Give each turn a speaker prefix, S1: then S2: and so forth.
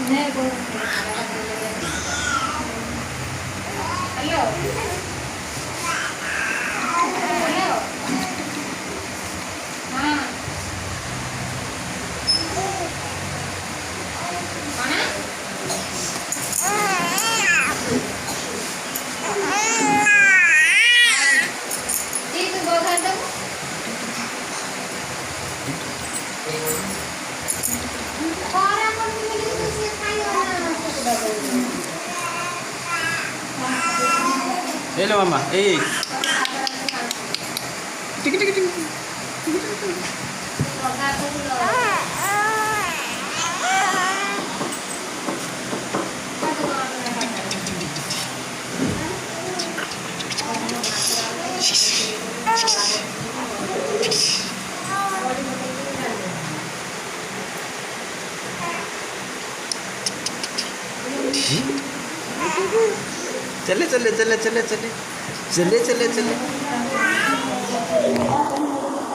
S1: Hello hello हाँ कौन जी तू बहुत हद तक और अपन मिली तो से खाई और
S2: Hello mama. Hey. Tik tik tik. चले चले चले चले चले चले चले चले